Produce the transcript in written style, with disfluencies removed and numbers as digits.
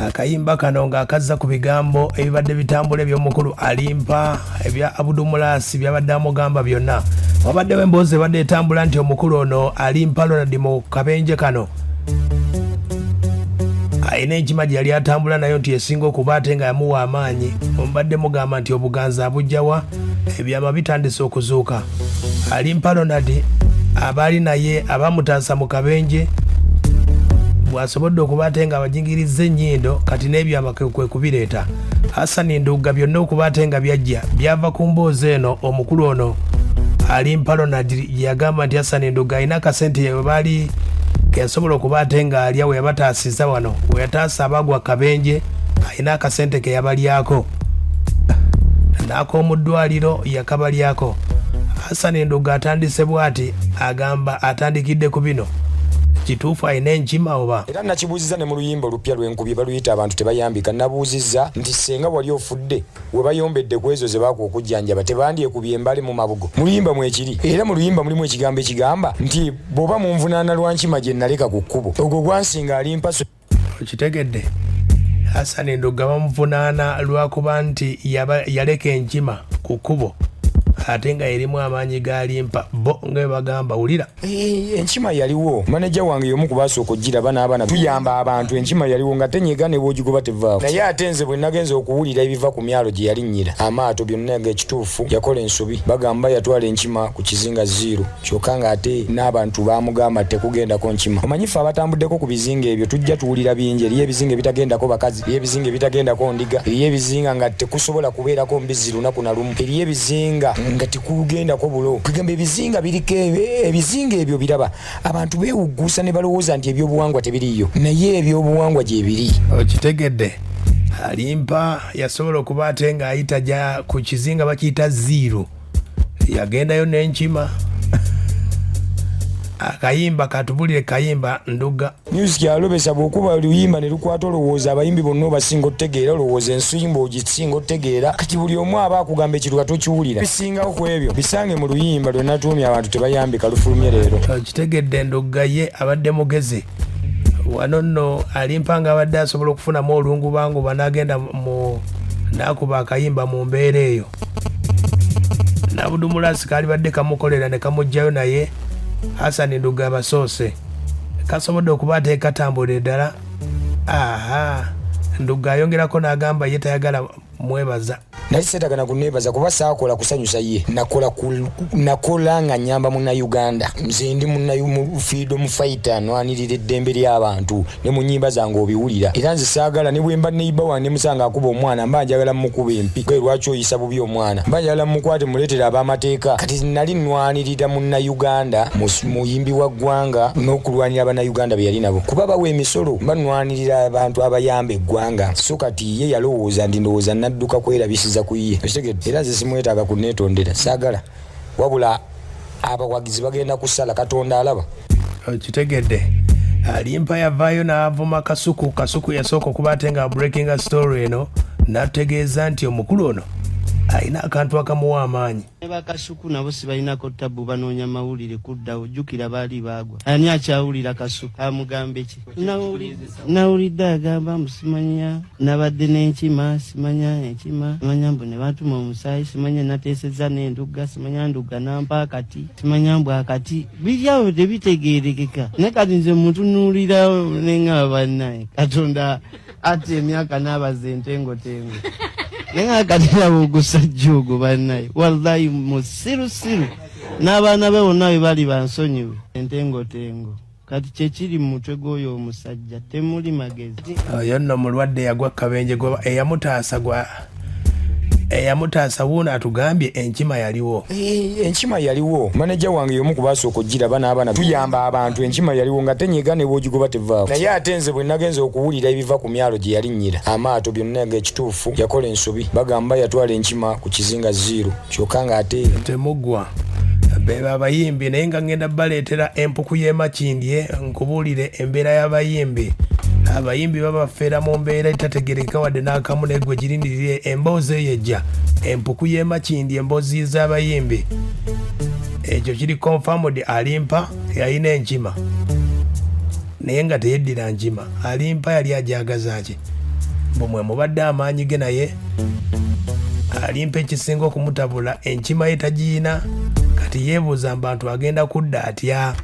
akayimba kano ng'akazza ku bigambo ebibadde bitambula eby'omukulu alimpa ebya abudumulasi byabadde amugamba byonna. Wabaddewo emboozi ebadde etambula nti omukulu ono alimpa Ronald mu kabenje kano ayina enkima gye yali atambula nayo nti esinga okuba ate nga yamuwa amaanyi. Omubadde mugamba nti obuganza abujjawa, ebyama bitandise okuzuuka. Alimpa Ronald abaali naye abamutaasa mu kabenje bwasobodde okuba ate nga abajingiriza ennyindo kati n'ebyama kwe kubireeta. Hassan Ndugga byonna okuba ate nga byajja byava ku mboozi eno omukulu ono Alimpa Ronald yagamba nti Hassan Ndugga alina akasente baali keyasobola okuba ate nga alya we yabataasiza wano we yataasa abagwa kabenje alina akasente ke yabalyako n'ak'omu ddwaliro yakabalyako. Hassan Ndugga atandise bw'ati agamba atandikidde ku bino kituufu alina enkima oba era nakibuuziza ne mu luyimba olupya lw'enkubye baluyita abantu tebayambika. Nabuuzizza nti senga wali ofudde we bayombedde ku ezo ze baako okujjanjaba tebandyekubye embale mu mabugo. Mu luyimba mwekiri era mu luyimba mulimu ekigambo ekigamba nti bw'oba munvunaana lwa nkima gye naleka ku kkubo ogwo gwansinga alimpa. Okitegedde Hassan Ndugga bamuvunaana lwakuba nti yaleka enkima ku kkubo ate nga erimu amaanyi galimpa bo nga bagamba Wulira. Enkima yaliwo maneja wange yomu kubasooka ogiraba n'abaana tuyamba abantu. Enkima yaliwo nga tenyega ne bw'ogigoba tevaawo. Naye ate nze bwe nagenza okuwulira ebiva ku myalo gye yalinnyira amaato byonna ng'ekituufu yakola ensobi bagamba yatwala enkima ku kizinga 0 kyokka ng'ate n'abantu baamugamba tekugendako nkima. Omanyifu abatambuddeko ku bizinga ebyo tujja tuwulira bingi. Eriyo ebizinga ebitagendako bakazi, eriyo ebizinga ebitagendako ndiga, eriyo ebizinga nga tekusobola kubeerako mbizzi lunaku na lumu, eriyo ebizinga nga tikugendako bulo. Kugamba ebizinga biriko ebizinga ebyo biraba abantu beewugguusa ne balowooza nti ebyobuwangwa tebiriyo naye ebyobuwangwa gye biri. Okitegedde Alimpa yasobola okuba ate nga ayita ja ku kizinga bakiyita 0 yagendayo n'enkima akayimba katubulire kayimba Ndugga. Music alobesa bw'okuba oluyimba ne lukwata olowooza abayimbi bonna obasinga otegeera olowooza ensimba ogisinga otegeera kati buli omu aba akugamba ekiruka tokiwulira. Bisingawo ku ebyo bisange mu luyimba lwe natuumya abantu tebayambika lufulumye leero. Kitegedde Ndugga ye abadde mugezi wano nno Alimpa nga abadde asobola okufunamu olungu banguba n'agenda mu n'akuba akayimba mu mbeera eyo n'abudumulasi kaali badde kamukolera ne kamugjayo naye Hassan Ndugga abasoose kasobodde okuba ate katambula ddala. Ndugga ayongerako n'agamba ye tayagala mwebaza. Nali seetagana kunneebaza kuba saakola kusanyusa ye nakola nga nnyamba munnayuganda. Nze ndi freedom fighter nwanirira eddembe ly'abantu ne mu nnyimba zange obiwulira era nze saagala ne bwe mba neiba wange musanga akuba omwana mba njagala mukuba empi kwe lwaki oyisa bubi omwana mba njagala mukwate muleetera ab'amateeka. Kati nali nwanirira munnayuganda muyimbi wa ggwanga n'okulwanira abannayuganda be yali nabo kuba bawa emisolo mba nwanirira abantu abayamba eggwanga. So kati ye yalowooza ndi ndowooza nadduka kwerabisiza ku ye. Era nze simwetaaga kunneetondera saagala wabula abawagizi bagenda kusala Katonda alaba. Kitegedde Alimpa yavaayo n'avuma Kasuku yasooka okuba ate nga breaking a story eno n'ategeeza nti omukulu ono alina akantu akamuwa amaanyi. Bakasuku nabo sibalinako ttabu banoonya mawulire kuddawo jjukira baali baagwa. Ani akyawulira Kasuku amugamba eki? Nawulidde agamba musimanya nabadde n'enkima simanya enkima simanya mbu ne batuma omusaayi simanya nateesezza n'Endugga simanya Ndugga nampa akati simanya mbw akati biryawo tebitegeerekeka. Ne kati nze mutunuulira neŋŋaba bannaye Katonda ate emyaka n'abaza entengotengo nenga katira bugusajja ogwo bannaye wallahi musirusiru n'abaana be bonna be bali bansonyiwe entengotengo kati kyekiri mu mutwe gw'oyo omusajja temuli magezi. Oyo nno mulwadde yagwa kabenje eyamutaasa wuuno atugambye enkima yaliwo. Enkima yaliwo maneja wange yomu kubasooka ogiraba n'abaana tuyamba abantu. Enkima yaliwo nga tenyega ne bw'ogigoba tevaawo. Naye ate nze bwe nagenza okuwulira ebiva ku myalo gye yalinnyira amaato byonna ng'ekituufu yakola ensobi bagamba yatwala enkima ku kizinga 0 kyokka ng'ate temuggwa beba abayimbi naye nga ngenda baleetera empuku y'emakindye nkubuulire embeera y'abayimbi. Abayimbi babafeera mu mbeera etategerekeka wadde n'akamu naye gwe girindirire emboozi eyo ejja empuku y'emakindye emboozi z'abayimbi ekyo kiri confirmed. Alimpa yalina enkima naye nga teyeddira nkima. Alimpa yali ajagaza ki mbu mwe mubadde amaanyi ge naye alimpa ekisinga okumutabula enkima ye tagiina kati yeebuuza mbu bantu agenda kudda atya.